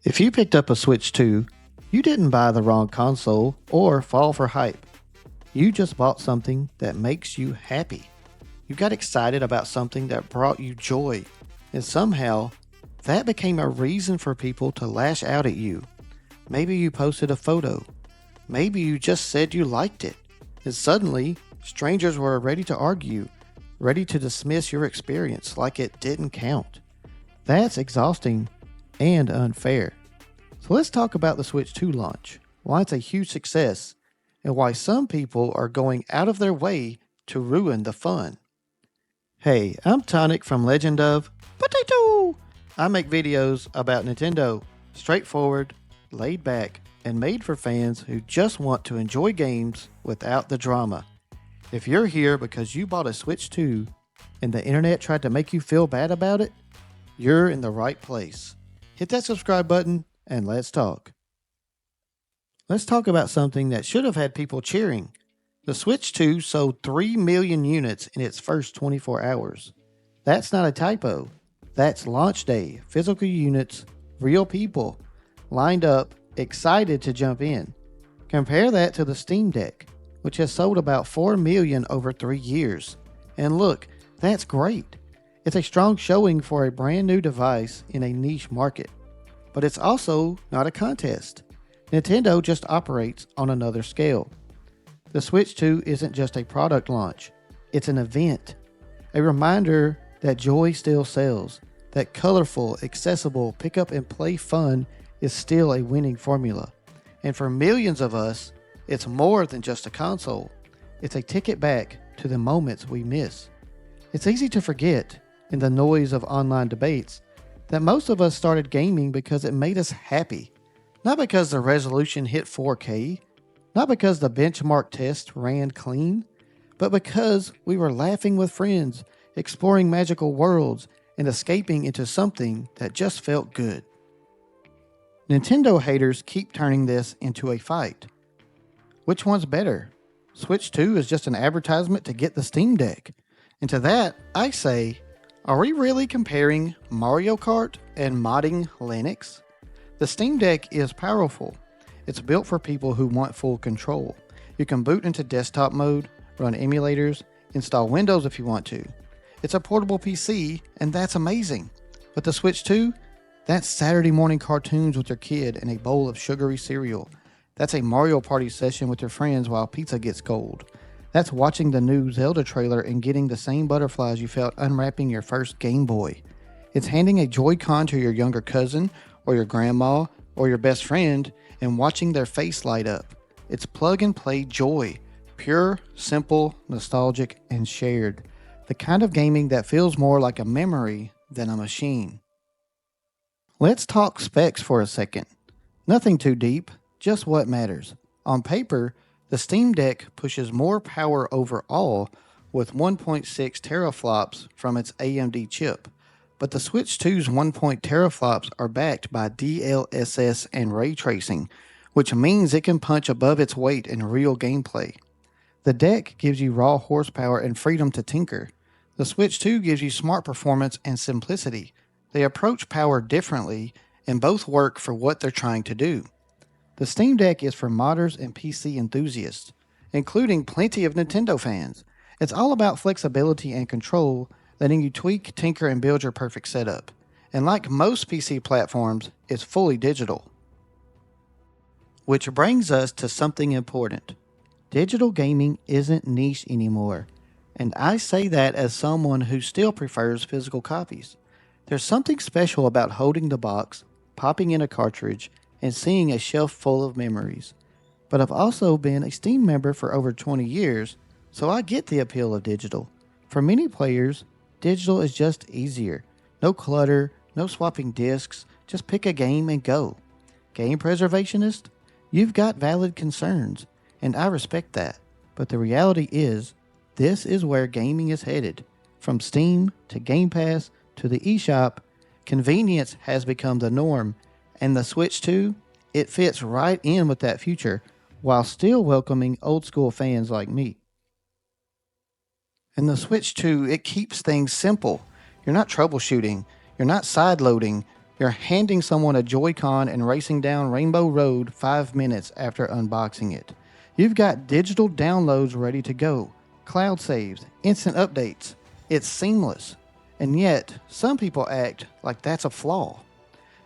If you picked up a Switch 2, you didn't buy the wrong console or fall for hype. You just bought something that makes you happy. You got excited about something that brought you joy, and somehow that became a reason for people to lash out at you. Maybe you posted a photo. Maybe you just said you liked it. And suddenly, strangers were ready to argue, ready to dismiss your experience like it didn't count. That's exhausting and unfair. So let's talk about the Switch 2 launch, why it's a huge success, and why some people are going out of their way to ruin the fun. Hey, I'm Tonic from Legend of Potato. I make videos about Nintendo, straightforward, laid back, and made for fans who just want to enjoy games without the drama. If you're here because you bought a Switch 2 and the internet tried to make you feel bad about it, you're in the right place. Hit that subscribe button and let's talk. Let's talk about something that should have had people cheering. The Switch 2 sold 3 million units in its first 24 hours. That's not a typo. That's launch day, physical units, real people, lined up, excited to jump in. Compare that to the Steam Deck, which has sold about 4 million over 3 years. And look, that's great. It's a strong showing for a brand new device in a niche market. But it's also not a contest. Nintendo just operates on another scale. The Switch 2 isn't just a product launch, it's an event. A reminder that joy still sells, that colorful, accessible, pick up and play fun is still a winning formula. And for millions of us, it's more than just a console. It's a ticket back to the moments we miss. It's easy to forget, in the noise of online debates, that most of us started gaming because it made us happy. Not because the resolution hit 4K, not because the benchmark test ran clean, but because we were laughing with friends, exploring magical worlds, and escaping into something that just felt good. Nintendo haters keep turning this into a fight. Which one's better? Switch 2 is just an advertisement to get the Steam Deck. And to that, I say, are we really comparing Mario Kart and modding Linux? The Steam Deck is powerful. It's built for people who want full control. You can boot into desktop mode, run emulators, install Windows if you want to. It's a portable PC, and that's amazing. But the Switch 2? That's Saturday morning cartoons with your kid and a bowl of sugary cereal. That's a Mario Party session with your friends while pizza gets cold. That's watching the new Zelda trailer and getting the same butterflies you felt unwrapping your first Game Boy. It's handing a Joy-Con to your younger cousin, or your grandma, or your best friend, and watching their face light up. It's plug-and-play joy. Pure, simple, nostalgic, and shared. The kind of gaming that feels more like a memory than a machine. Let's talk specs for a second. Nothing too deep, just what matters. On paper, the Steam Deck pushes more power overall with 1.6 teraflops from its AMD chip, but the Switch 2's 1. Teraflops are backed by DLSS and ray tracing, which means it can punch above its weight in real gameplay. The deck gives you raw horsepower and freedom to tinker. The Switch 2 gives you smart performance and simplicity. They approach power differently, and both work for what they're trying to do. The Steam Deck is for modders and PC enthusiasts, including plenty of Nintendo fans. It's all about flexibility and control, letting you tweak, tinker, and build your perfect setup. And like most PC platforms, it's fully digital. Which brings us to something important. Digital gaming isn't niche anymore, and I say that as someone who still prefers physical copies. There's something special about holding the box, popping in a cartridge, and seeing a shelf full of memories. But I've also been a Steam member for over 20 years, so I get the appeal of digital. For many players, digital is just easier. No clutter, no swapping discs, just pick a game and go. Game preservationist? You've got valid concerns, and I respect that. But the reality is, this is where gaming is headed. From Steam to Game Pass to the eShop, convenience has become the norm. And the Switch 2, it fits right in with that future, while still welcoming old school fans like me. And the Switch 2, it keeps things simple. You're not troubleshooting, you're not sideloading, You're handing someone a Joy-Con and racing down Rainbow Road 5 minutes after unboxing it. You've got digital downloads ready to go, cloud saves, instant updates. It's seamless. And yet, some people act like that's a flaw.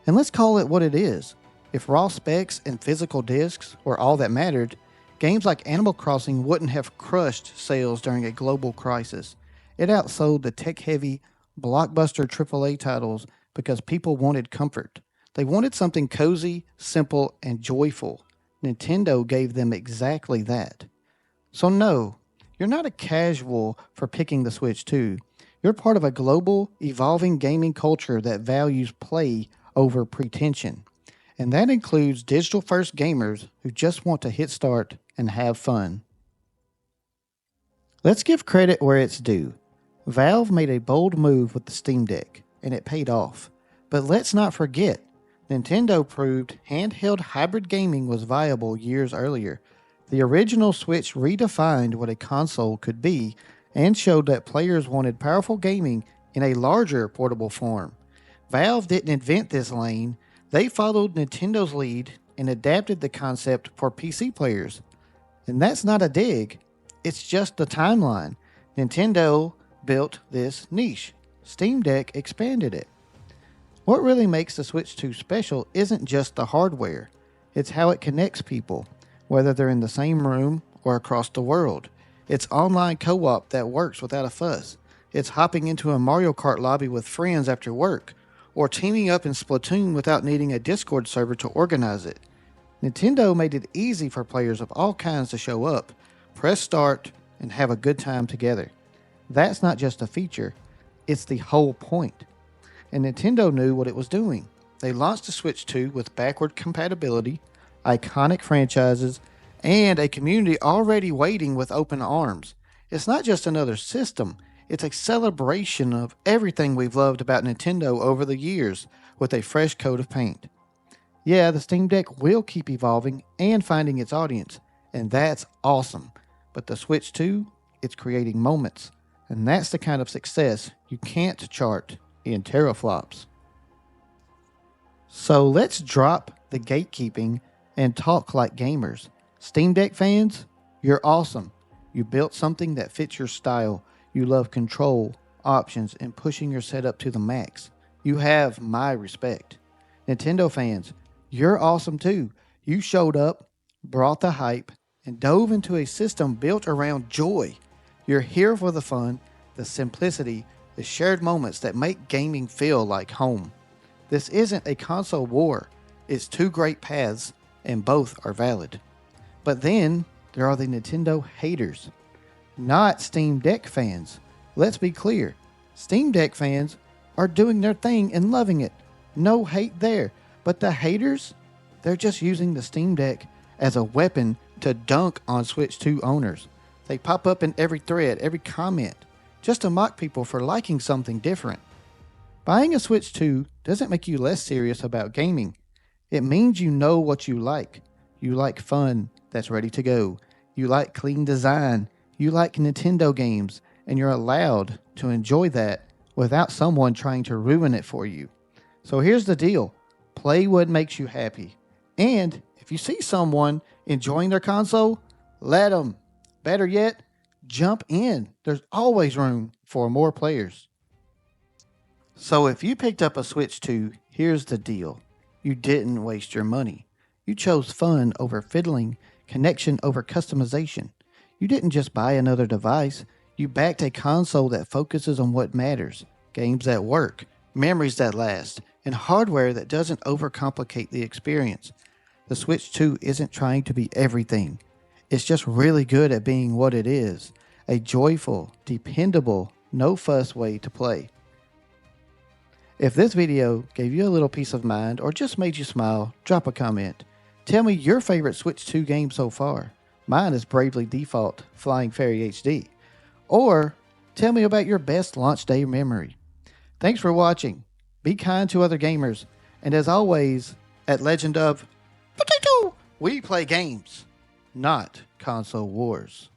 And let's call it what it is. If raw specs and physical discs were all that mattered, games like Animal Crossing wouldn't have crushed sales during a global crisis. It outsold the tech-heavy, blockbuster AAA titles because people wanted comfort. They wanted something cozy, simple, and joyful. Nintendo gave them exactly that. So no, you're not a casual for picking the Switch 2. You're part of a global, evolving gaming culture that values play over pretension. And that includes digital-first gamers who just want to hit start and have fun. Let's give credit where it's due. Valve made a bold move with the Steam Deck, and it paid off. But let's not forget, Nintendo proved handheld hybrid gaming was viable years earlier. The original Switch redefined what a console could be and showed that players wanted powerful gaming in a larger portable form. Valve didn't invent this lane. They followed Nintendo's lead and adapted the concept for PC players. And that's not a dig, it's just the timeline. Nintendo built this niche. Steam Deck expanded it. What really makes the Switch 2 special isn't just the hardware, it's how it connects people, whether they're in the same room or across the world. It's online co-op that works without a fuss. It's hopping into a Mario Kart lobby with friends after work, or teaming up in Splatoon without needing a Discord server to organize it. Nintendo made it easy for players of all kinds to show up, press start, and have a good time together. That's not just a feature, it's the whole point. And Nintendo knew what it was doing. They launched the Switch 2 with backward compatibility, iconic franchises, and a community already waiting with open arms. It's not just another system, it's a celebration of everything we've loved about Nintendo over the years with a fresh coat of paint. Yeah, the Steam Deck will keep evolving and finding its audience, and that's awesome. But the Switch 2, it's creating moments, and that's the kind of success you can't chart in teraflops. So let's drop the gatekeeping and talk like gamers. Steam Deck fans, you're awesome. You built something that fits your style. You love control, options, and pushing your setup to the max. You have my respect. Nintendo fans, you're awesome too. You showed up, brought the hype, and dove into a system built around joy. You're here for the fun, the simplicity, the shared moments that make gaming feel like home. This isn't a console war. It's two great paths, and both are valid. But then, there are the Nintendo haters. Not Steam Deck fans. Let's be clear. Steam Deck fans are doing their thing and loving it. No hate there. But the haters, they're just using the Steam Deck as a weapon to dunk on Switch 2 owners. They pop up in every thread, every comment, just to mock people for liking something different. Buying a Switch 2 doesn't make you less serious about gaming. It means you know what you like. You like fun that's ready to go. You like clean design. You like Nintendo games, and you're allowed to enjoy that without someone trying to ruin it for you. So here's the deal. Play what makes you happy. And if you see someone enjoying their console, let them. Better yet, jump in. There's always room for more players. So if you picked up a Switch 2, here's the deal. You didn't waste your money. You chose fun over fiddling, connection over customization. You didn't just buy another device. You backed a console that focuses on what matters. Games that work, memories that last, and hardware that doesn't overcomplicate the experience. The Switch 2 isn't trying to be everything. It's just really good at being what it is. A joyful, dependable, no-fuss way to play. If this video gave you a little peace of mind or just made you smile, drop a comment. Tell me your favorite Switch 2 game so far. Mine is Bravely Default Flying Fairy HD. Or tell me about your best launch day memory. Thanks for watching. Be kind to other gamers. And as always, at Legend of Potato, we play games, not console wars.